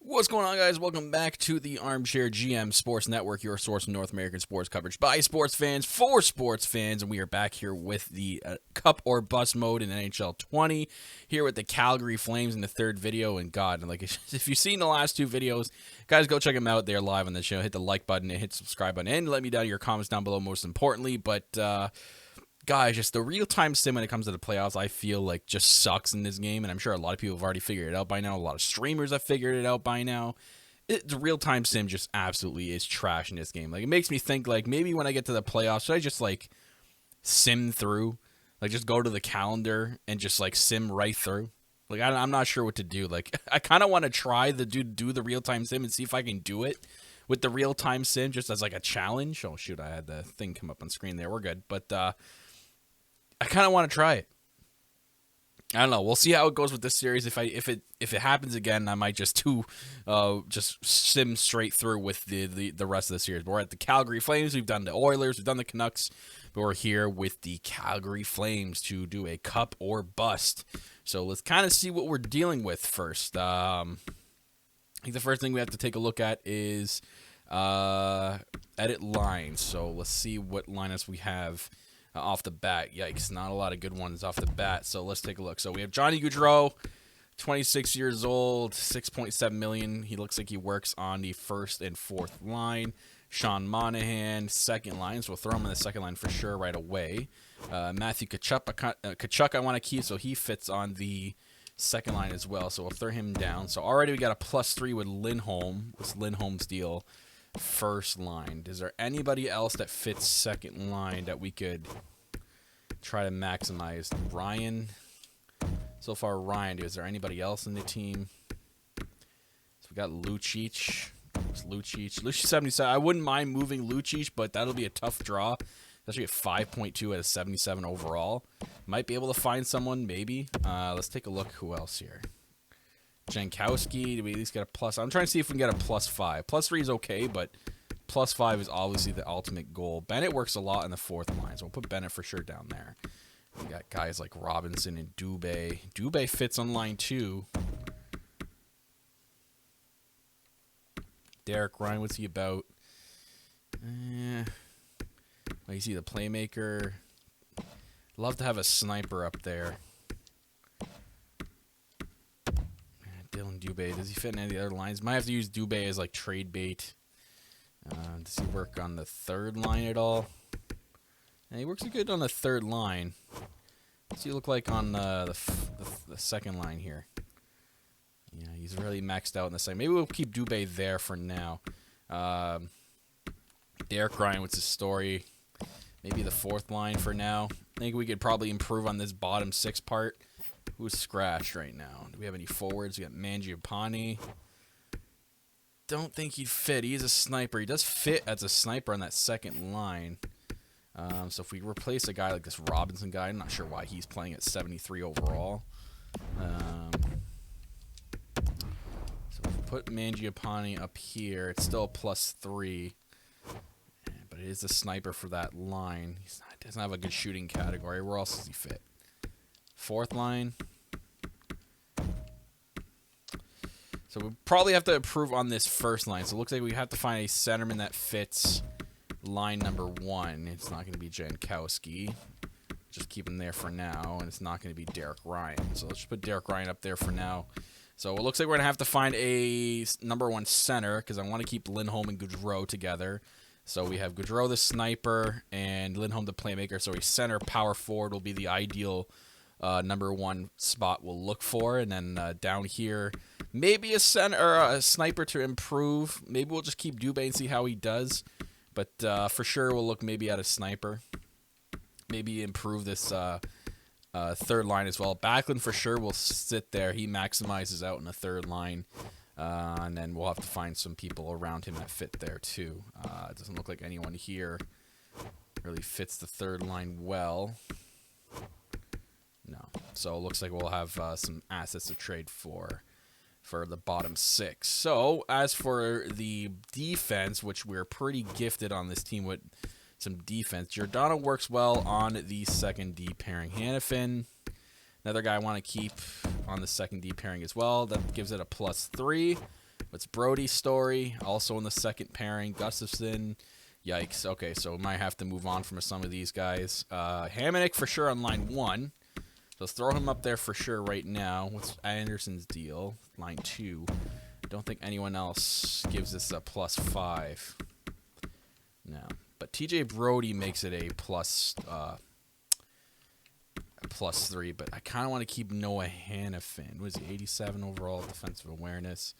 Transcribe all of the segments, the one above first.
What's going on, guys? Welcome back to the Armchair GM Sports Network, your source of North American sports coverage by sports fans for sports fans. And we are back here with the Cup or Bust mode in NHL 20, here with the Calgary Flames in the third video. And God, like if you've seen the last two videos, guys, go check them out. They're live on the show. Hit the like button and hit the subscribe button. And let me know your comments down below, most importantly. But, guys, just the real-time sim when it comes to the playoffs, I feel like just sucks in this game, and I'm sure a lot of people have already figured it out by now. A lot of streamers have figured it out by now. The real-time sim just absolutely is trash in this game. Like, it makes me think, like, maybe when I get to the playoffs, should I just, like, sim through? Like, just go to the calendar and just, like, sim right through? Like, I'm not sure what to do. Like, I kind of want to try to do the real-time sim and see if I can do it with the real-time sim just as, like, a challenge. Oh, shoot, I had the thing come up on screen there. We're good. But, I kind of want to try it. I don't know. We'll see how it goes with this series. If it happens again, I might just sim straight through with the rest of the series. But we're at the Calgary Flames. We've done the Oilers. We've done the Canucks. But we're here with the Calgary Flames to do a cup or bust. So let's kind of see what we're dealing with first. I think the first thing we have to take a look at is edit lines. So let's see what lineups we have off the bat. Yikes, not a lot of good ones off the bat. So let's take a look. So we have Johnny Gaudreau, 26 years old, $6.7 million. He looks like he works on the first and fourth line. Sean Monahan, second line. So we'll throw him in the second line for sure right away. Matthew Tkachuk I want to keep, so he fits on the second line as well. So we'll throw him down. So already we got a +3 with Lindholm. What's Lindholm's deal? First line. Is there anybody else that fits second line that we could try to maximize? Ryan. So far, Ryan. Is there anybody else in the team? So we got Lucic. Lucic 77. I wouldn't mind moving Lucic, but that'll be a tough draw. Especially at 5.2 out of 77 overall. Might be able to find someone, maybe. Let's take a look. Who else here? Jankowski, do we at least get a plus? I'm trying to see if we can get a +5. +3 is okay, but +5 is obviously the ultimate goal. Bennett works a lot in the fourth line, so we'll put Bennett for sure down there. We got guys like Robinson and Dubé. Dubé fits on line 2. Derek Ryan, what's he about? Is he the playmaker? Love to have a sniper up there. Dylan Dubé, does he fit in any of the other lines? Might have to use Dubé as like trade bait. Does he work on the third line at all? Yeah, he works good on the third line. What's he look like on the second line here? Yeah, he's really maxed out in the second. Maybe we'll keep Dubé there for now. Derek Ryan, what's his story? Maybe the fourth line for now. I think we could probably improve on this bottom 6 part. Who's scratched right now? Do we have any forwards? We got Mangiapane. Don't think he'd fit. He's a sniper. He does fit as a sniper on that second line. So if we replace a guy like this Robinson guy, I'm not sure why he's playing at 73 overall. So if we put Mangiapane up here, it's still a +3. But it is a sniper for that line. He doesn't have a good shooting category. Where else does he fit? Fourth line. So we probably have to improve on this first line. So it looks like we have to find a centerman that fits line number 1. It's not going to be Jankowski. Just keep him there for now. And it's not going to be Derek Ryan. So let's just put Derek Ryan up there for now. So it looks like we're going to have to find a number 1 center because I want to keep Lindholm and Gaudreau together. So we have Gaudreau the sniper and Lindholm the playmaker. So a center power forward will be the ideal number 1 spot we'll look for. And then down here, maybe a center or a sniper to improve. Maybe we'll just keep Dubé and see how he does. But for sure, we'll look maybe at a sniper. Maybe improve this third line as well. Backlund for sure will sit there. He maximizes out in the third line. And then we'll have to find some people around him that fit there too. It doesn't look like anyone here really fits the third line well. No. So it looks like we'll have some assets to trade for the bottom 6. So as for the defense, which we're pretty gifted on this team with some defense, Giordano works well on the second D pairing. Hannafin, another guy I want to keep on the second D pairing as well. That gives it a +3. What's Brody's story? Also in the second pairing, Gustafson. Yikes. Okay, so we might have to move on from some of these guys. Hamonic for sure on line 1. So let's throw him up there for sure right now. What's Anderson's deal? Line 2. Don't think anyone else gives us a +5. No. But TJ Brody makes it a +3, but I kind of want to keep Noah Hannafin. What is he, 87 overall defensive awareness?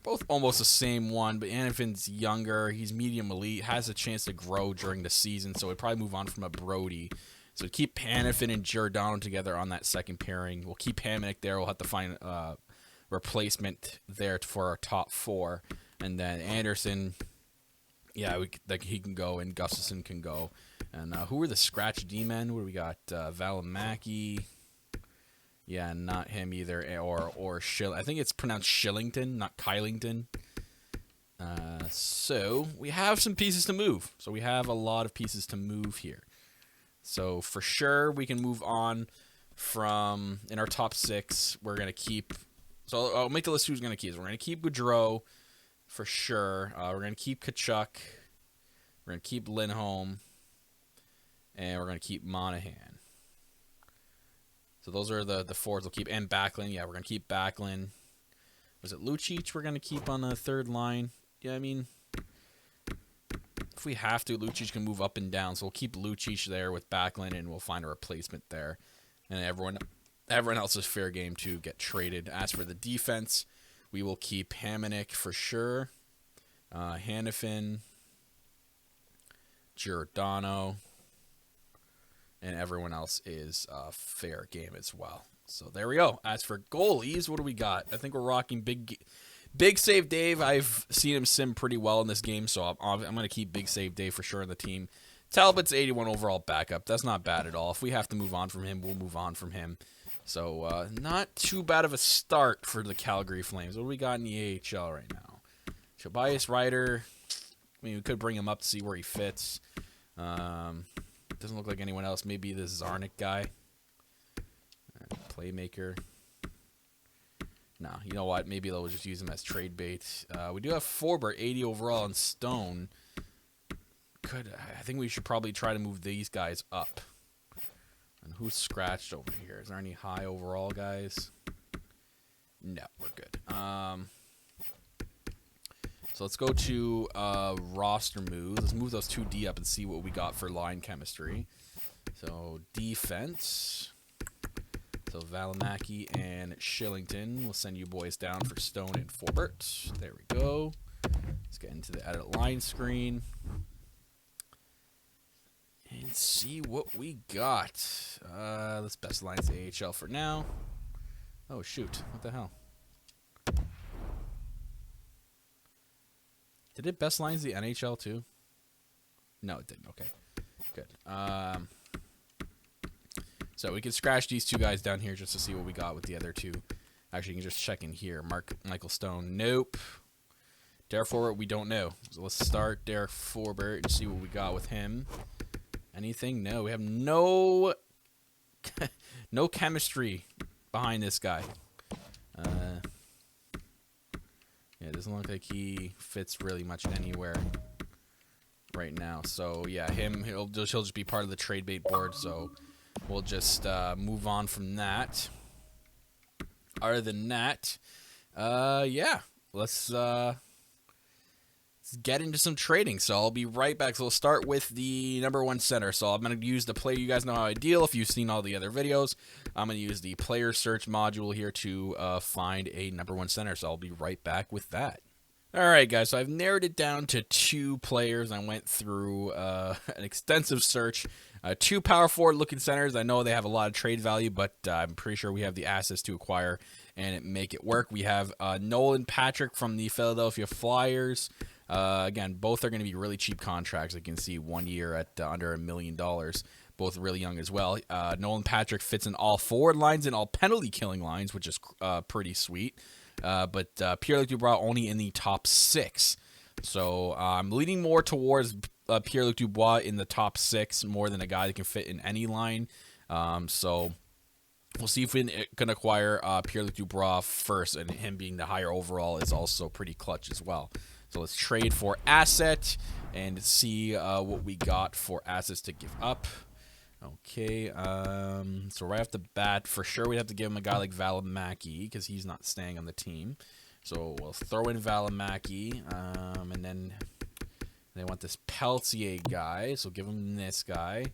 Both almost the same one, but Hannafin's younger. He's medium elite, has a chance to grow during the season, so we'd probably move on from a Brody. So keep Hannafin and Giordano together on that second pairing. We'll keep Hamonic there. We'll have to find a replacement there for our top 4. And then Anderson, yeah, he can go, and Gustafson can go. And who are the scratch D-men? What do we got? Valimaki. Yeah, not him either. Or I think it's pronounced Shillington, not Kylington. So we have some pieces to move. So we have a lot of pieces to move here. So for sure we can move on from, in our top 6, we're going to keep, so I'll make the list who's going to keep. We're going to keep Gaudreau for sure. We're going to keep Tkachuk. We're going to keep Lindholm. And we're going to keep Monahan. So those are the 4s we'll keep. And Backlund. Yeah, we're going to keep Backlund. Was it Lucic we're going to keep on the 3rd line? Yeah, I mean, if we have to, Lucic can move up and down. So we'll keep Lucic there with Backlund, and we'll find a replacement there. And everyone else is fair game to get traded. As for the defense, we will keep Hamonic for sure. Hannafin. Giordano. And everyone else is fair game as well. So there we go. As for goalies, what do we got? I think we're rocking Big Save Dave. I've seen him sim pretty well in this game, so I'm going to keep Big Save Dave for sure in the team. Talbot's 81 overall backup. That's not bad at all. If we have to move on from him, we'll move on from him. So not too bad of a start for the Calgary Flames. What do we got in the AHL right now? Tobias Ryder. I mean, we could bring him up to see where he fits. Doesn't look like anyone else. Maybe this Zarnik guy. Playmaker. No, you know what? Maybe they'll just use him as trade bait. We do have Forbert, 80 overall, and Stone. I think we should probably try to move these guys up. And who's scratched over here? Is there any high overall guys? No, we're good. So let's go to roster moves. Let's move those 2D up and see what we got for line chemistry. So defense. So Valimaki and Shillington. We'll send you boys down for Stone and Forbert. There we go. Let's get into the edit line screen. And see what we got. Let's best lines AHL for now. Oh, shoot. What the hell? Did it best lines the NHL too? No, it didn't. Okay. Good. So we can scratch these 2 guys down here just to see what we got with the other 2. Actually, you can just check in here. Michael Stone. Nope. Derek Forbert, we don't know. So let's start Derek Forbert and see what we got with him. Anything? No. We have no no chemistry behind this guy. Yeah, it doesn't look like he fits really much anywhere right now. So yeah, he'll just be part of the trade bait board. So we'll just move on from that. Other than that, yeah, let's get into some trading. So I'll be right back. So we'll start with the #1 center. So I'm going to use the player. You guys know how I deal. If you've seen all the other videos, I'm going to use the player search module here to find a #1 center. So I'll be right back with that. All right, guys. So I've narrowed it down to 2 players. I went through an extensive search. 2 power forward looking centers. I know they have a lot of trade value, but I'm pretty sure we have the assets to acquire and make it work. We have Nolan Patrick from the Philadelphia Flyers. Again, both are going to be really cheap contracts. You can see 1 year at under $1 million. Both really young as well. Nolan Patrick fits in all forward lines and all penalty killing lines, which is pretty sweet. But Pierre-Luc Dubois only in the top 6. So I'm leaning more towards Pierre-Luc Dubois in the top 6 more than a guy that can fit in any line. So We'll see if we can acquire Pierre-Luc Dubois first, and him being the higher overall is also pretty clutch as well. So let's trade for asset and see what we got for assets to give up. Okay, so right off the bat, for sure we'd have to give him a guy like Valimaki because he's not staying on the team. So we'll throw in Valimaki, and then they want this Peltier guy, so give him this guy.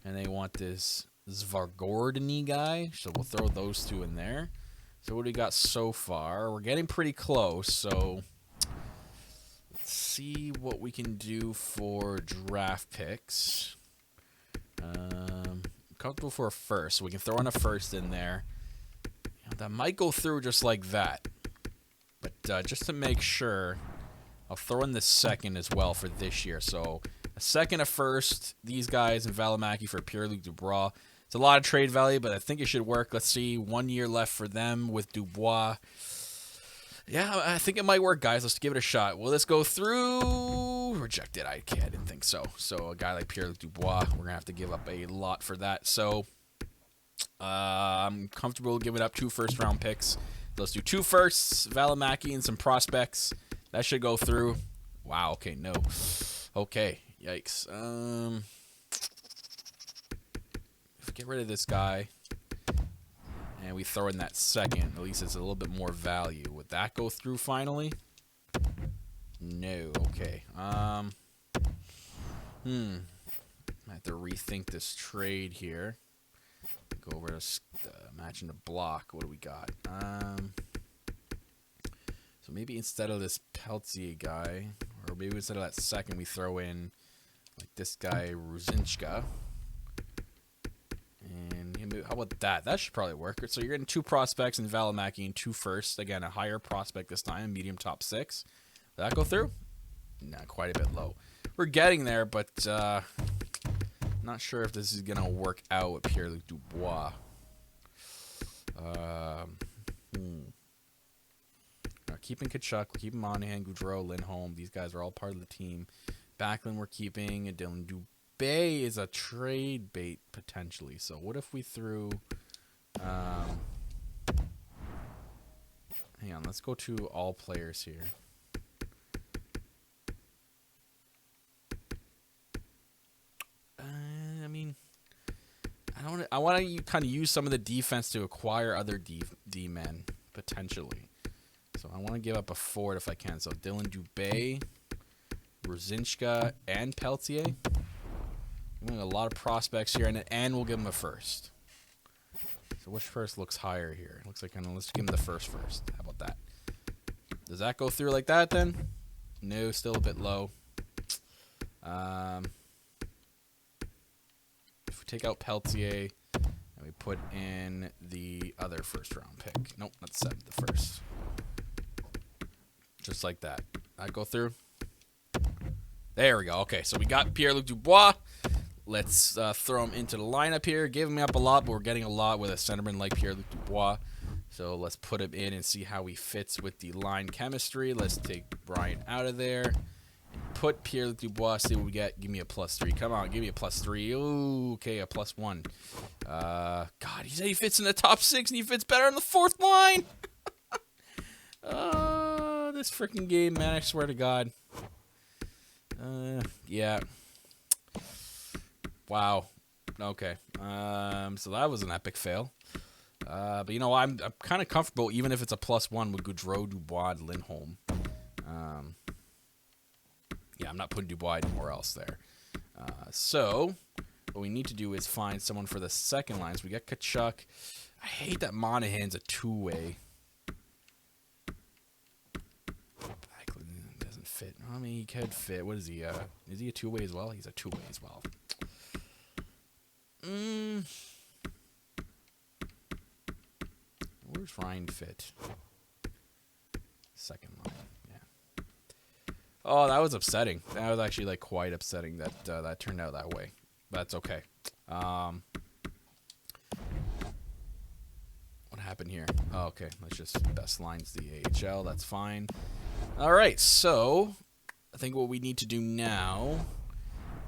And they want this Svargordny guy, so we'll throw those two in there. So what do we got so far? We're getting pretty close, so let's see what we can do for draft picks. Comfortable for a first, so we can throw in a first in there. You know, that might go through just like that, but just to make sure, I'll throw in the second as well for this year. So a second, a first, these guys, and Valimaki for Pierre-Luc Dubois. It's a lot of trade value, but I think it should work. Let's see, 1 year left for them with Dubois. Yeah, I think it might work, guys. Let's give it a shot. Will this go through? Rejected. I didn't think so. So a guy like Pierre-Luc Dubois, we're going to have to give up a lot for that. So I'm comfortable giving up 2 first-round picks. Let's do 2 firsts, Valimaki, and some prospects. That should go through. Wow, okay, no. Okay, yikes. If we get rid of this guy, and we throw in that second, at least it's a little bit more value. Would that go through finally? No. Okay. I have to rethink this trade here. Go over to matching the block. What do we got? So maybe instead of this Peltier guy, or maybe instead of that second, we throw in like this guy Ruzinchka. How about that? That should probably work. So you're getting 2 prospects in Valimaki and 2 firsts. Again, a higher prospect this time, medium top 6. Did that go through? Nah, quite a bit low. We're getting there, but not sure if this is going to work out with Pierre-Luc Dubois. Keeping Kachuk, we're keeping Monahan, Goudreau, Lindholm. These guys are all part of the team. Backlund we're keeping, and Dylan Dubé is a trade bait potentially. So what if we threw hang on, let's go to all players here. I mean, I want to kind of use some of the defense to acquire other D-men potentially. So I want to give up a forward if I can. So Dylan Dubé, Ruzinchka, and Peltier. We have a lot of prospects here, and we'll give him a first. So which first looks higher here? Looks like let's give him the first. How about that? Does that go through like that then? No, still a bit low. If we take out Peltier and we put in the other first-round pick. Nope, not the 7th, the first. Just like that. That go through? There we go. Okay, so we got Pierre-Luc Dubois. Let's throw him into the lineup here. Giving me up a lot, but we're getting a lot with a centerman like Pierre-Luc Dubois. So let's put him in and see how he fits with the line chemistry. Let's take Brian out of there. And put Pierre-Luc Dubois. See what we get. Give me a +3. Come on, give me a +3. Ooh, okay, a +1. God, he said he fits in the top 6, and he fits better on the 4th line. This freaking game, man, I swear to God. Yeah. Wow. Okay. So that was an epic fail. But you know, I'm kind of comfortable even if it's a +1 with Goudreau, Dubois, and Lindholm. Yeah, I'm not putting Dubois anywhere else there. So what we need to do is find someone for the second line. So we got Kachuk. I hate that Monahan's a 2-way. Doesn't fit. I mean, he could fit. What is he? Is he a 2-way as well? He's a 2-way as well. Where's Ryan fit? Second line. Yeah. Oh, that was upsetting. That was actually like quite upsetting that that turned out that way. But that's okay. What happened here? Oh, okay. Let's just best lines the AHL. That's fine. All right. So I think what we need to do now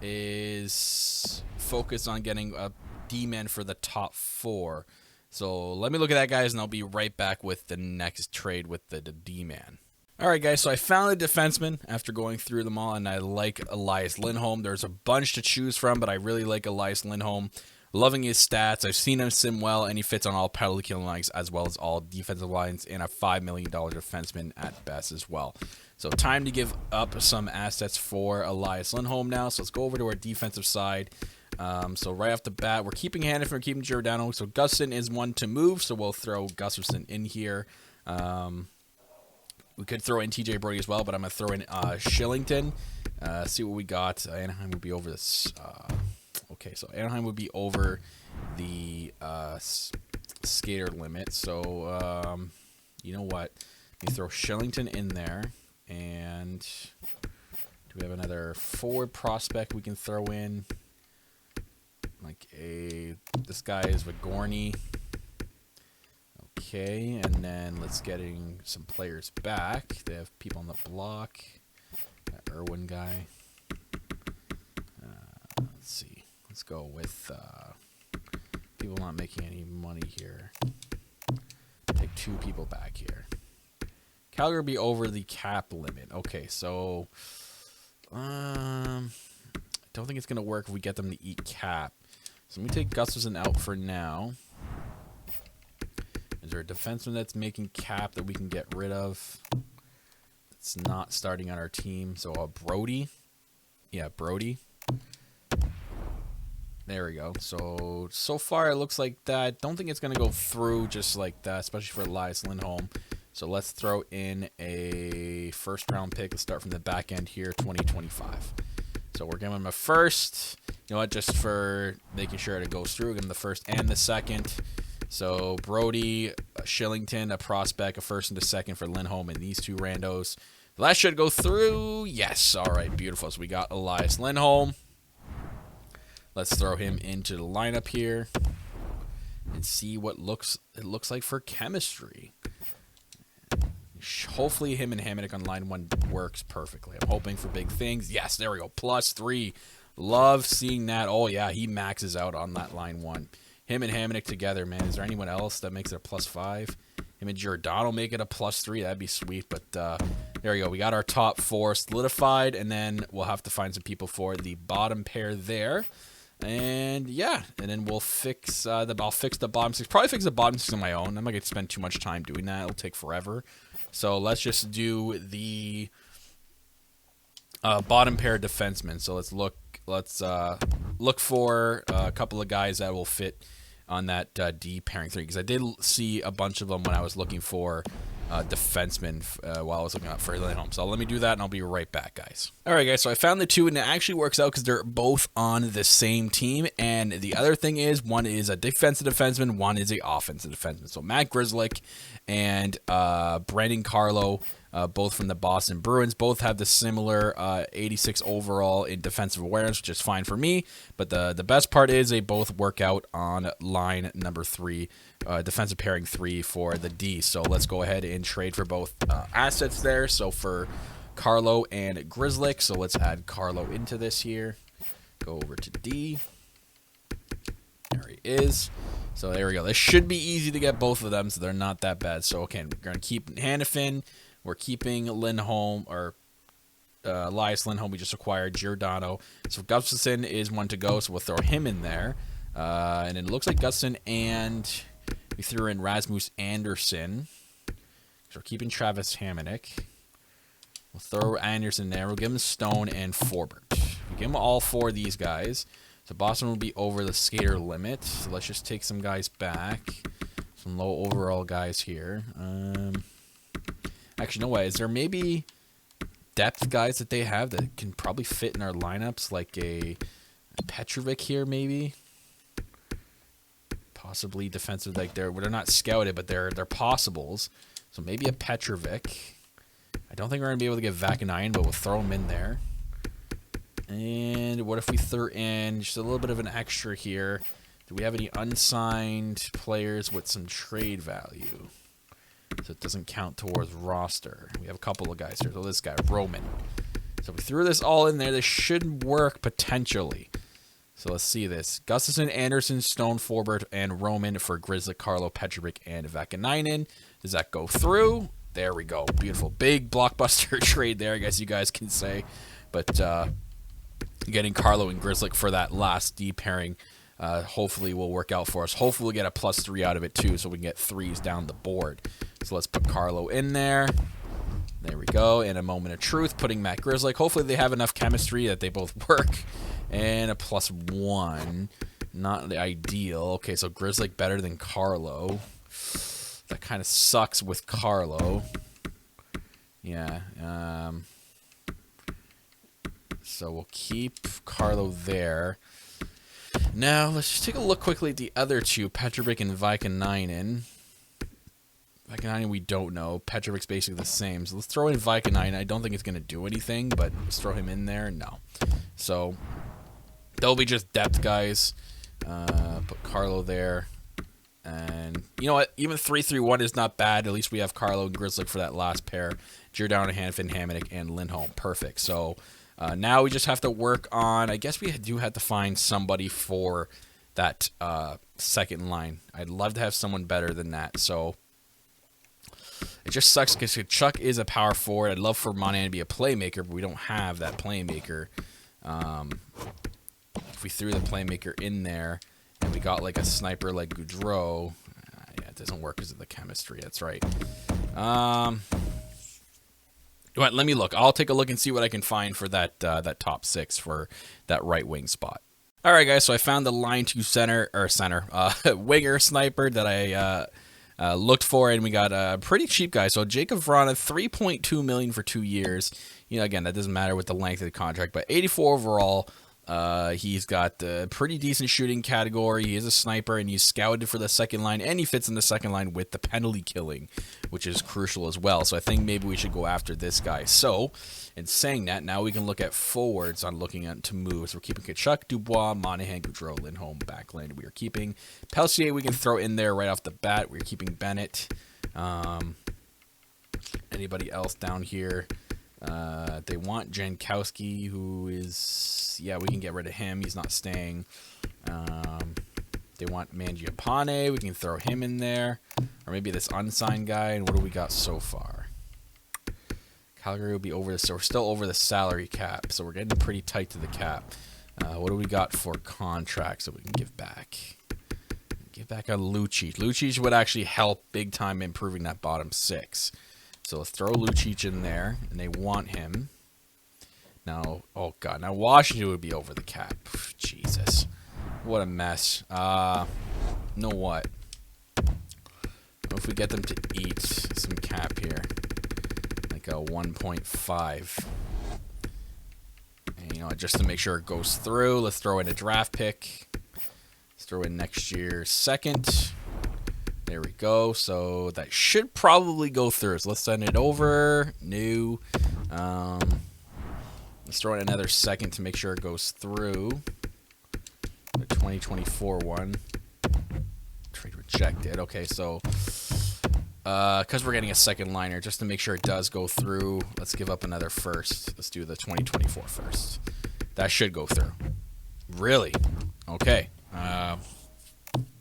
is focus on getting a D-man for the top 4. So let me look at that, guys, and I'll be right back with the next trade with the D-man. All right, guys, so I found a defenseman after going through them all, and I like Elias Lindholm. There's a bunch to choose from, but I really like Elias Lindholm. Loving his stats. I've seen him sim well, and he fits on all penalty killing lines as well as all defensive lines, and a $5 million defenseman at best as well. So time to give up some assets for Elias Lindholm now. So let's go over to our defensive side. So right off the bat, we're keeping Hanifin, we're keeping Giordano. So Gustafsson is one to move, so we'll throw Gustafsson in here. We could throw in TJ Brody as well, but I'm going to throw in Shillington. See what we got. Anaheim would be over this. Okay, so Anaheim would be over the skater limit. So, you know what? Let me throw Shillington in there. And do we have another forward prospect we can throw in? Like this guy is Vigorny. Okay, and then let's getting some players back. They have people on the block. That Irwin guy. Let's see. Let's go with people not making any money here. Take 2 people back here. Calgary will be over the cap limit. Okay, so I don't think it's going to work if we get them to eat cap. So let me take Gustafsson out for now. Is there a defenseman that's making cap that we can get rid of? It's not starting on our team. So Brody. Yeah, Brody. There we go. So far it looks like that. Don't think it's going to go through just like that, especially for Elias Lindholm. So let's throw in a first-round pick. Let's start from the back end here, 2025. So we're giving him a first. You know what? Just for making sure it goes through, give him the first and the second. So Brody, Shillington, a prospect, a first and a second for Lindholm, and these 2 randos. That should go through. Yes. All right. Beautiful. So we got Elias Lindholm. Let's throw him into the lineup here and see what it looks like for chemistry. Hopefully him and Hamonic on line 1 works perfectly. I'm hoping for big things. Yes, there we go. +3. Love seeing that. Oh, yeah, he maxes out on that line 1. Him and Hamonic together, man. Is there anyone else that makes it a +5? Him and Giordano make it a +3. That'd be sweet. But there we go. We got our top 4 solidified, and then we'll have to find some people for the bottom pair there. And yeah, and then we'll fix I'll fix the bottom 6. Probably fix the bottom 6 on my own. I'm not gonna spend too much time doing that. It'll take forever. So let's just do the bottom pair defensemen. So let's look for a couple of guys that will fit on that D pairing 3, because I did see a bunch of them when I was looking for defensemen while I was looking out for Lindholm. So let me do that, and I'll be right back, guys. All right, guys, so I found the 2, and it actually works out because they're both on the same team. And the other thing is, one is a defensive defenseman, one is a offensive defenseman. So Matt Grzelcyk and Brandon Carlo, both from the Boston Bruins, both have the similar 86 overall in defensive awareness, which is fine for me. But the best part is they both work out on line number 3, defensive pairing 3 for the D. So let's go ahead and trade for both assets there. So for Carlo and Grzelcyk, so let's add Carlo into this here. Go over to D. There he is. So there we go. This should be easy to get both of them, so they're not that bad. So okay, we're going to keep Hanifin. We're keeping Lindholm, or Elias Lindholm. We just acquired Giordano. So Gustafsson is one to go, so we'll throw him in there. And it looks like Gustafsson, and we threw in Rasmus Anderson. So we're keeping Travis Hamonic. We'll throw Anderson there. We'll give him Stone and Forbert. We give him all 4 of these guys. So Boston will be over the skater limit. So let's just take some guys back. Some low overall guys here. Actually, no way. Is there maybe depth guys that they have that can probably fit in our lineups, like a Petrovic here, maybe? Possibly defensive, like they're not scouted, but they're possibles. So maybe a Petrovic. I don't think we're gonna be able to get Vakanainen, but we'll throw him in there. And what if we threw in just a little bit of an extra here? Do we have any unsigned players with some trade value? So it doesn't count towards roster. We have a couple of guys here. So this guy, Roman. So we threw this all in there. This should work potentially. So let's see this. Gustafsson, Anderson, Stone, Forbert, and Roman for Grzelcyk, Carlo, Petrovic, and Vakanainen. Does that go through? There we go. Beautiful. Big blockbuster trade there, I guess you guys can say. But getting Carlo and Grzelcyk for that last D pairing hopefully will work out for us. Hopefully we'll get a +3 out of it too, so we can get 3s down the board. So let's put Carlo in there. There we go. And a moment of truth, putting Matt Grzelcyk. Hopefully they have enough chemistry that they both work. And a +1. Not the ideal. Okay, so Grzelcyk better than Carlo. That kind of sucks with Carlo. Yeah. So we'll keep Carlo there. Now, let's just take a look quickly at the other two, Petrovic and Vakanainen. Vakanainen, we don't know. Petrovic's basically the same. So let's throw in Vakanainen. I don't think it's going to do anything, but let's throw him in there. No. So they'll be just depth guys. Put Carlo there. And you know what? Even 3-3-1 is not bad. At least we have Carlo and Grzelcyk for that last pair. Giordano, Hanfin, Hamonic, and Lindholm. Perfect. So now we just have to work on, I guess we do have to find somebody for that second line. I'd love to have someone better than that. So it just sucks because Chuck is a power forward. I'd love for Monahan to be a playmaker, but we don't have that playmaker. If we threw the playmaker in there and we got like a sniper like Gaudreau, yeah, it doesn't work because of the chemistry. That's right. Let me look. I'll take a look and see what I can find for that top 6 for that right wing spot. All right, guys. So I found the line 2 winger sniper that I looked for, and we got a pretty cheap guy. So Jacob Vrana, $3.2 million for 2 years. You know, again, that doesn't matter with the length of the contract, but 84 overall. He's got a pretty decent shooting category. He is a sniper, and he's scouted for the second line, and he fits in the second line with the penalty killing, which is crucial as well. So I think maybe we should go after this guy. So, in saying that, now we can look at forwards on looking at to moves. We're keeping Tkachuk, Dubois, Monahan, Gaudreau, Lindholm, Backlund. We are keeping Pellissier. We can throw in there right off the bat. We're keeping Bennett. Anybody else down here? They want Jankowski, who is, yeah, we can get rid of him. He's not staying. They want Mangiapane. We can throw him in there. Or maybe this unsigned guy. And what do we got so far? Calgary will be over this. So we're still over the salary cap. So we're getting pretty tight to the cap. What do we got for contracts that we can give back? Give back a Lucic. Lucic would actually help big time improving that bottom 6. So let's throw Lucic in there, and they want him. Now, oh God, now Washington would be over the cap. Jesus, what a mess. You know what? What if we get them to eat some cap here? Like a 1.5. And, you know, just to make sure it goes through, let's throw in a draft pick. Let's throw in next year's second. There we go. So that should probably go through. So let's send it over. New. Let's throw in another second to make sure it goes through. The 2024 one. Trade rejected. Okay, so because we're getting a second liner, just to make sure it does go through, let's give up another first. Let's do the 2024 first. That should go through. Really? Okay. How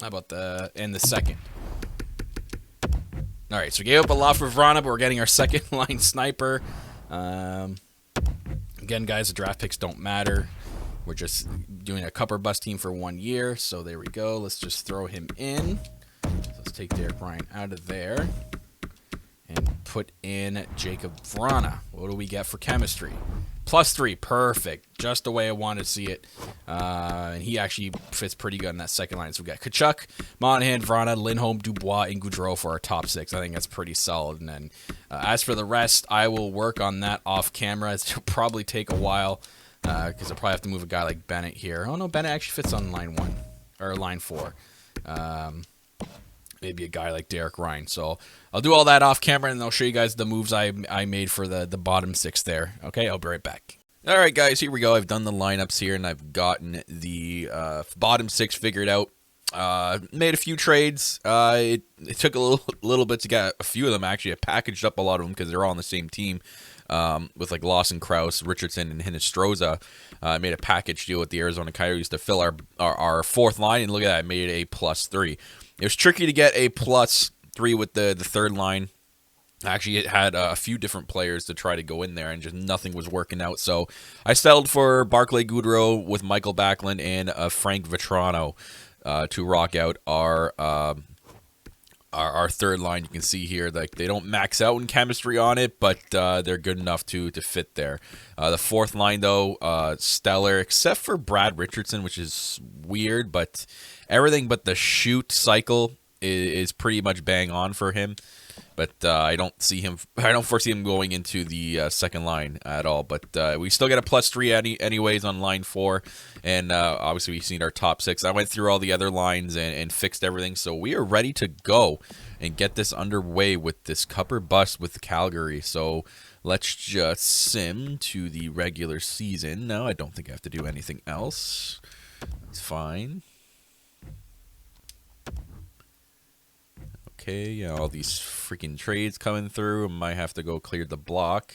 about the second? All right, so we gave up a lot for Vrana, but we're getting our second line sniper. Again, guys, the draft picks don't matter. We're just doing a cup or bust team for 1 year. So there we go. Let's just throw him in. So let's take Derek Ryan out of there and put in Jacob Vrana. What do we get for chemistry? +3, perfect. Just the way I wanted to see it. And he actually fits pretty good in that second line. So we got Tkachuk, Monahan, Vrana, Lindholm, Dubois, and Gaudreau for our top 6. I think that's pretty solid. And then as for the rest, I will work on that off camera. It'll probably take a while because I'll probably have to move a guy like Bennett here. Oh, no, Bennett actually fits on line 1 or line 4. Maybe a guy like Derek Ryan. So I'll do all that off camera, and I'll show you guys the moves I made for the bottom 6 there. Okay, I'll be right back. All right, guys, here we go. I've done the lineups here, and I've gotten the bottom 6 figured out. Made a few trades. It took a little bit to get a few of them. Actually, I packaged up a lot of them because they're all on the same team. With like Lawson, Krause, Richardson, and Hinostroza. I made a package deal with the Arizona Coyotes to fill our fourth line, and look at that, I made a +3. It was tricky to get a +3 with the third line. Actually, it had a few different players to try to go in there, and just nothing was working out. So I settled for Barclay Goodrow with Michael Backlund and Frank Vetrano to rock out our third line. You can see here, like, they don't max out in chemistry on it, but they're good enough to fit there. The fourth line, though, stellar, except for Brad Richardson, which is weird, but everything but the shoot cycle is pretty much bang on for him. But I don't foresee him going into the second line at all. But we still get a +3 anyways on line 4. And obviously we've seen our top 6. I went through all the other lines and fixed everything. So we are ready to go and get this underway with this cup or bust with Calgary. So let's just sim to the regular season. No, I don't think I have to do anything else. It's fine. Okay, yeah, all these freaking trades coming through. I might have to go clear the block.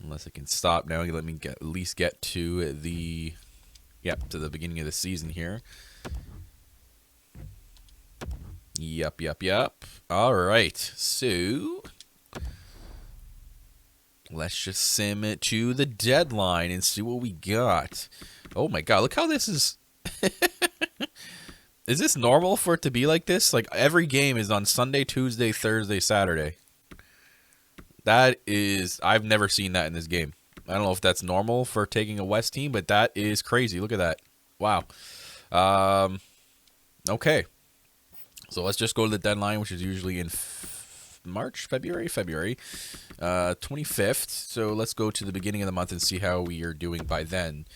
Unless I can stop now. Let me at least get to the beginning of the season here. Yep. All right, so let's just sim it to the deadline and see what we got. Oh my god, look how this is. Is this normal for it to be like this? Like, every game is on Sunday, Tuesday, Thursday, Saturday. That is... I've never seen that in this game. I don't know if that's normal for taking a West team, but that is crazy. Look at that. Wow. Okay. So let's just go to the deadline, which is usually in February. 25th. So let's go to the beginning of the month and see how we are doing by then.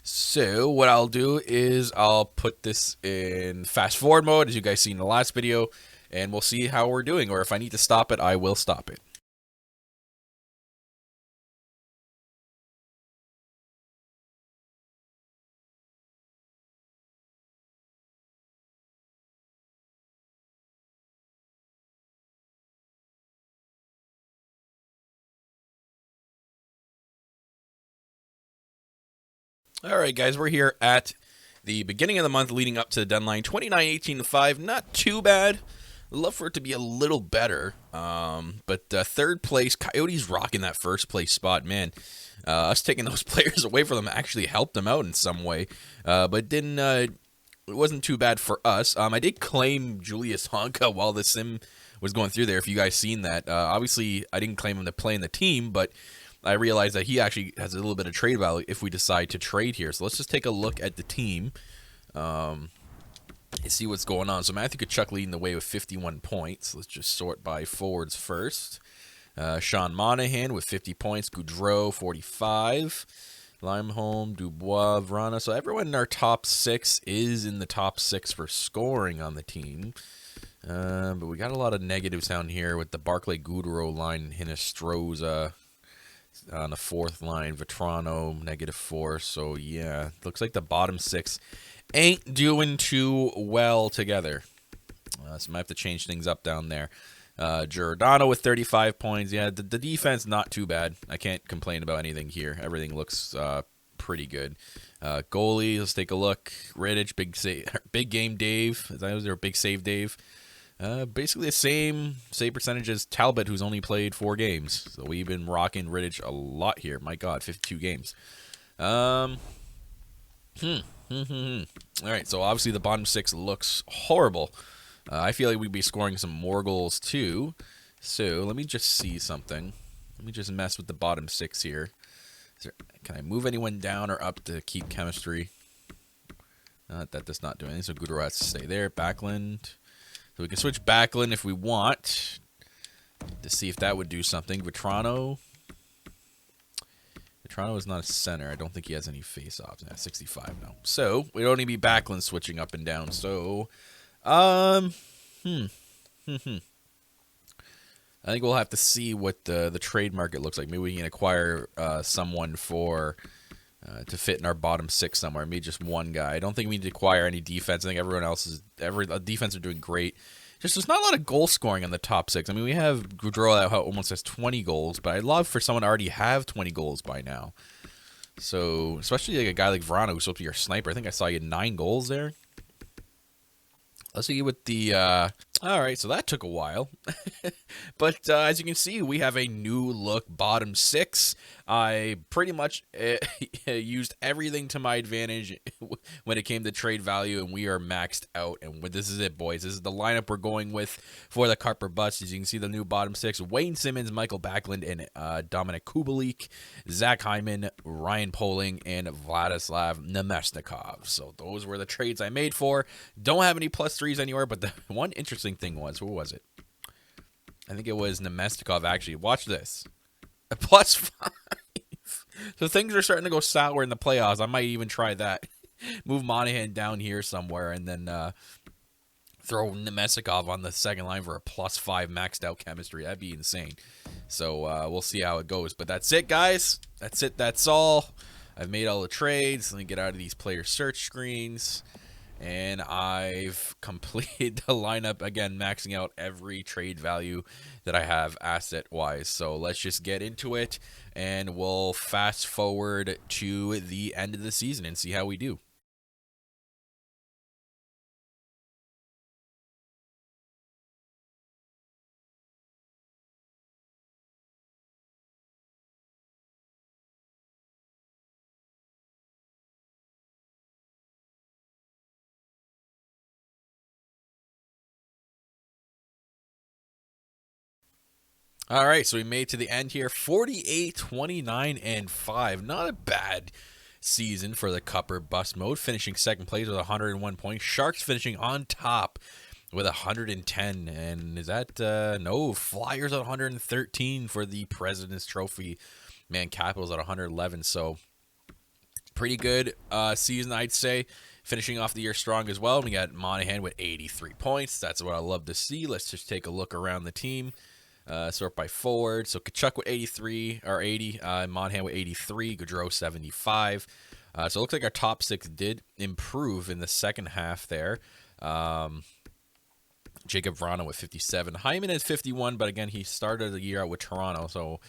So what I'll do is I'll put this in fast forward mode, as you guys seen in the last video, and we'll see how we're doing, or if I need to stop it, I will stop it. All right, guys, we're here at the beginning of the month leading up to the deadline. 29-18-5, not too bad. I'd love for it to be a little better. But third place, Coyotes rocking that first place spot. Man, us taking those players away from them actually helped them out in some way. But it wasn't too bad for us. I did claim Julius Honka while the sim was going through there, if you guys seen that. Obviously, I didn't claim him to play in the team, but I realized that he actually has a little bit of trade value if we decide to trade here. So let's just take a look at the team and see what's going on. So Matthew Tkachuk leading the way with 51 points. Let's just sort by forwards first. Sean Monahan with 50 points. Goudreau, 45. Limeholm, Dubois, Vrana. So everyone in our top 6 is in the top 6 for scoring on the team. But we got a lot of negatives down here with the Barclay Goudreau line, Hinostroza. On the fourth line, Vetrano, -4. So, yeah, looks like the bottom 6 ain't doing too well together. So, might have to change things up down there. Giordano with 35 points. Yeah, the defense, not too bad. I can't complain about anything here. Everything looks pretty good. Goalie, let's take a look. Rittich, big game Dave. That was their big save Dave. Basically the same save percentage as Talbot, who's only played 4 games. So we've been rocking Rittich a lot here. My God, 52 games. All right, so obviously the bottom 6 looks horrible. I feel like we'd be scoring some more goals too. So let me just see something. Let me just mess with the bottom 6 here. Can I move anyone down or up to keep chemistry? That does not do anything, so Goudreau has to stay there. Backlund. So we can switch Backlund if we want to see if that would do something. Vetrano is not a center. I don't think he has any face-offs. 65 now. So we don't need to be Backlund switching up and down. So, I think we'll have to see what the trade market looks like. Maybe we can acquire someone for to fit in our bottom 6 somewhere. Maybe just one guy. I don't think we need to acquire any defense. I think everyone else is defense are doing great. Just there's not a lot of goal scoring on the top 6. I mean, we have Gaudreau that almost has 20 goals, but I'd love for someone to already have 20 goals by now. So, especially like a guy like Verano who's supposed to be your sniper. I think I saw you had 9 goals there. Let's see with the, all right, so that took a while. But as you can see, we have a new look bottom 6. I pretty much used everything to my advantage when it came to trade value, and we are maxed out. And this is it, boys. This is the lineup we're going with for the Cup or Bust. As you can see, the new bottom 6, Wayne Simmons, Michael Backlund, and Dominic Kubalik, Zach Hyman, Ryan Poling, and Vladislav Nemesnikov. So those were the trades I made for. Don't have any +3s anywhere, but the one interesting thing was, who was it? I think it was Nemesnikov, actually. Watch this. A +5. So things are starting to go sour in the playoffs. I might even try that. Move Monahan down here somewhere and then throw Nemesnikov on the second line for a +5 maxed out chemistry. That'd be insane. So we'll see how it goes. But that's it, guys. That's it. That's all. I've made all the trades. Let me get out of these player search screens. And I've completed the lineup, again, maxing out every trade value that I have asset-wise. So let's just get into it, and we'll fast forward to the end of the season and see how we do. All right, so we made to the end here. 48, 29, and 5. Not a bad season for the Cup or Bust mode. Finishing second place with 101 points. Sharks finishing on top with 110. And is that, no, Flyers at 113 for the President's Trophy. Man, Capitals at 111. So pretty good season, I'd say. Finishing off the year strong as well. We got Monahan with 83 points. That's what I love to see. Let's just take a look around the team. Sort by forward. So Kachuk with 83 or 80, Monahan with 83, Gaudreau 75. So it looks like our top 6 did improve in the second half there. Jacob Vrana with 57. Hyman is 51, but again, he started the year out with Toronto, so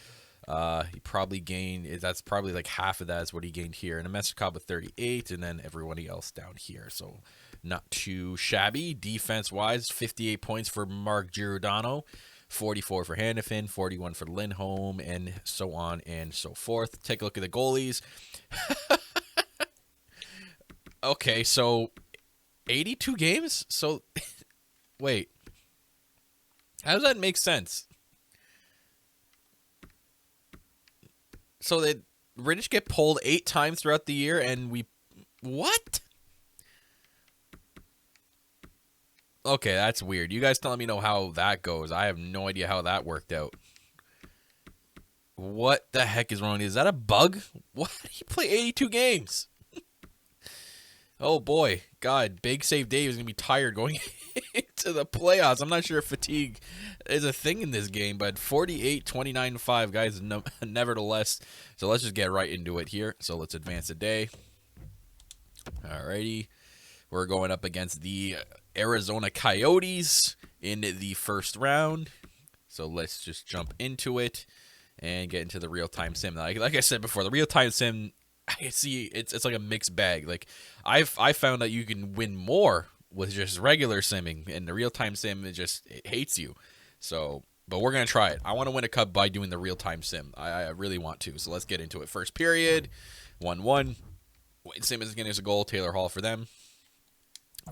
he probably gained, that's probably like half of that is what he gained here. And a Messercobb with 38, and then everybody else down here. So not too shabby. Defense-wise, 58 points for Mark Giordano. 44 for Hanifin, 41 for Lindholm, and so on and so forth. Take a look at the goalies. Okay, so 82 games? So, wait. How does that make sense? So the British get pulled 8 times throughout the year, and we... What? Okay, that's weird. You guys let me know how that goes. I have no idea how that worked out. What the heck is wrong? Is that a bug? What? He played 82 games. Oh, boy. God, Big Save Dave is going to be tired going into the playoffs. I'm not sure if fatigue is a thing in this game, but 48, 29, 5, guys, nevertheless. So let's just get right into it here. So let's advance a day. Alrighty. We're going up against the Arizona Coyotes in the first round. So let's just jump into it and get into the real-time sim. Like I said before, the real-time sim, I see it's like a mixed bag. Like I found that you can win more with just regular simming, and the real-time sim it hates you. So, but we're gonna try it. I want to win a cup by doing the real-time sim. I really want to. So let's get into it. First period, 1-1. Wayne Simmons getting us a goal. Taylor Hall for them.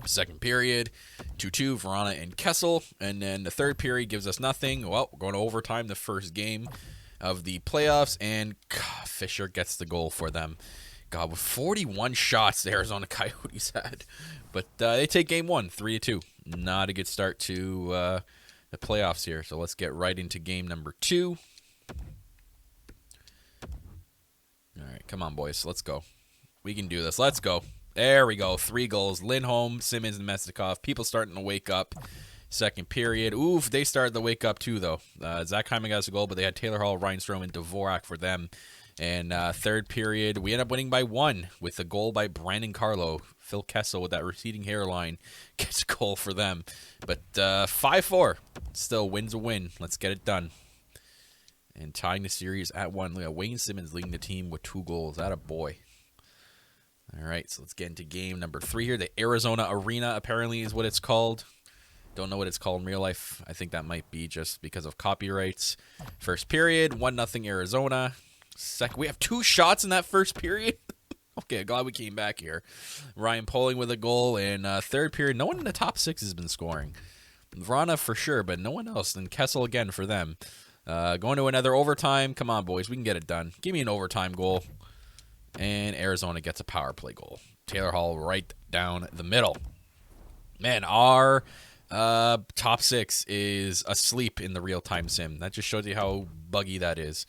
Second period, 2-2, Verana and Kessel. And then the third period gives us nothing. Well, we're going to overtime, the first game of the playoffs. And Fisher gets the goal for them. God, with 41 shots the Arizona Coyotes had. But they take game 1, 3-2. Not a good start to the playoffs here. So let's get right into game number 2. All right, come on, boys. Let's go. We can do this. Let's go. There we go. 3 goals. Lindholm, Simmons, and Mesnikov. People starting to wake up. Second period. Oof, they started to wake up too, though. Zach Hyman got us a goal, but they had Taylor Hall, Reinstrom, and Dvorak for them. And third period, we end up winning by 1 with a goal by Brandon Carlo. Phil Kessel with that receding hairline gets a goal for them. But 5-4, still wins a win. Let's get it done. And tying the series at 1. Look at Wayne Simmons leading the team with 2 goals. That a boy. All right, so let's get into game number 3 here. The Arizona Arena apparently is what it's called. Don't know what it's called in real life. I think that might be just because of copyrights. First period, 1-0 Arizona. We have 2 shots in that first period. Okay, glad we came back here. Ryan Poling with a goal. And third period, no one in the top 6 has been scoring. Vrana for sure, but no one else. And Kessel again for them. Going to another overtime. Come on, boys. We can get it done. Give me an overtime goal. And Arizona gets a power play goal. Taylor Hall right down the middle. Man, our top 6 is asleep in the real-time sim. That just shows you how buggy that is.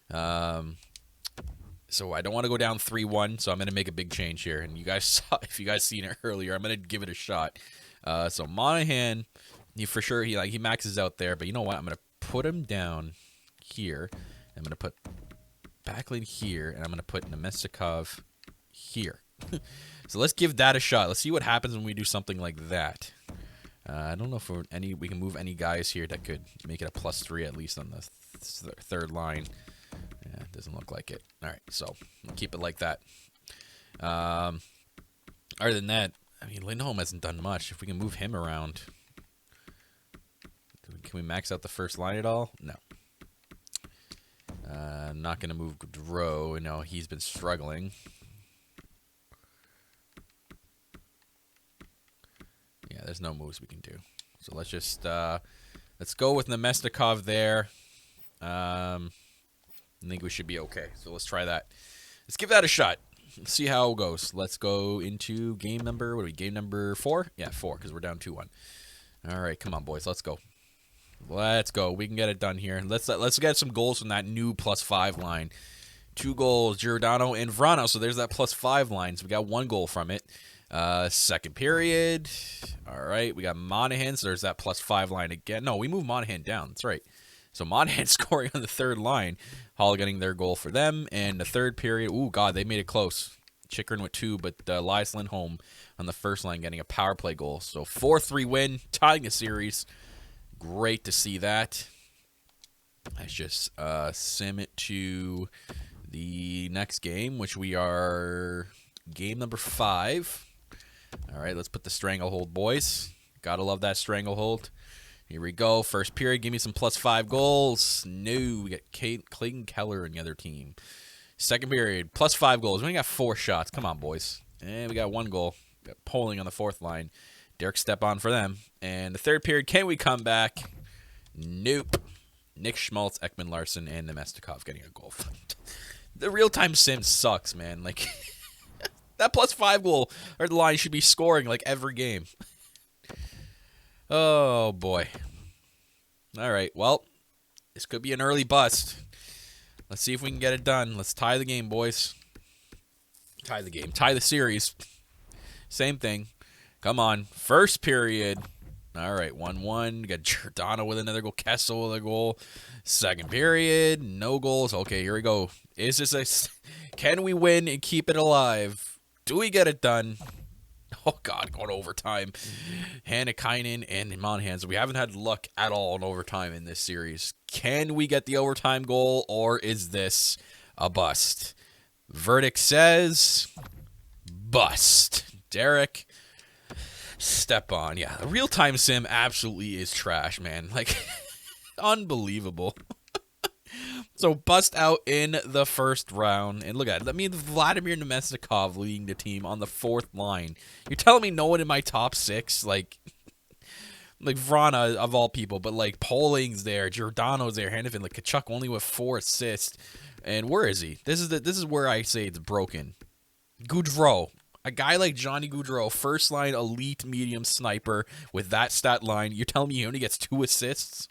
So I don't want to go down 3-1, so I'm going to make a big change here. And you guys saw, if you guys seen it earlier, I'm going to give it a shot. So Monahan, he maxes out there, but you know what? I'm going to put him down here. I'm going to put Backlund here, and I'm going to put Nemestikov here. So let's give that a shot. Let's see what happens when we do something like that. I don't know if we can move any guys here that could make it a +3 at least on the third line. Yeah, it doesn't look like it. All right, so we'll keep it like that. Other than that, I mean, Lindholm hasn't done much. If we can move him around, can we max out the first line at all? No. I'm not going to move Gaudreau. No, he's been struggling. Yeah, there's no moves we can do. So let's just let's go with Nemestikov there. I think we should be okay. So let's try that. Let's give that a shot. Let's see how it goes. Let's go into game number, game number 4? Yeah, 4, because we're down 2-1. All right, come on, boys. Let's go. Let's go. We can get it done here. Let's get some goals from that new +5 line. 2 goals, Giordano and Vrana. So there's that +5 line. So we got 1 goal from it. Second period. All right, we got Monahan. So there's that +5 line again. No, we move Monahan down. That's right. So Monahan scoring on the third line. Hall getting their goal for them. And the third period. Ooh, God, they made it close. Chikrin with 2, but Elias Lindholm on the first line getting a power play goal. So 4-3 win, tying the series. Great to see that. Let's just sim it to the next game, which we are game number 5. All right, let's put the stranglehold, boys. Gotta love that stranglehold. Here we go. First period, give me some +5 goals. No, we got Clayton Keller and the other team. Second period, +5 goals. We only got 4 shots. Come on, boys. And we got 1 goal. Got Poling on the fourth line. Derek Stepan for them. And the third period, can we come back? Nope. Nick Schmaltz, Ekman Larson, and Nemestikov getting a goal. The real-time sim sucks, man. Like, that +5 goal or the line should be scoring like every game. Oh, boy. All right, well, this could be an early bust. Let's see if we can get it done. Let's tie the game, boys. Tie the game. Tie the series. Same thing. Come on. First period. All right, 1-1. We got Giordano with another goal. Kessel with a goal. Second period. No goals. Okay, here we go. Is this can we win and keep it alive? Do we get it done? Oh, God, going to overtime. Hannikainen and Monahan. So we haven't had luck at all in overtime in this series. Can we get the overtime goal, or is this a bust? Verdict says bust. Derek Stepan. Yeah, the real-time sim absolutely is trash, man. Like, unbelievable. So, bust out in the first round. And look at it. I mean, Vladimir Nemestikov leading the team on the fourth line. You're telling me no one in my top 6? Like Vrana, of all people. But, like, Poling's there. Giordano's there. Hanifin. Like, Kachuk only with 4 assists. And where is he? This is where I say it's broken. Gaudreau. A guy like Johnny Gaudreau, first line elite medium sniper with that stat line. You're telling me he only gets 2 assists?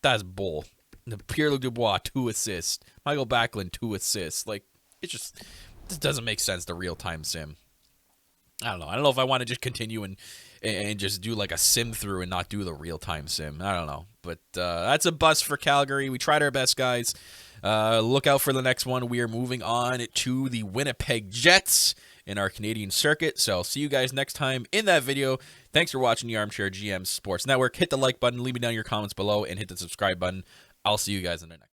That's bull. Pierre-Luc Dubois, 2 assists. Michael Backlund, 2 assists. Like, this doesn't make sense, the real-time sim. I don't know. I don't know if I want to just continue and just do like a sim through and not do the real-time sim. I don't know. But that's a bust for Calgary. We tried our best, guys. Look out for the next one. We are moving on to the Winnipeg Jets in our Canadian circuit. So I'll see you guys next time in that video. Thanks for watching the Armchair GM Sports Network. Hit the like button, leave me down your comments below, and hit the subscribe button. I'll see you guys in the next.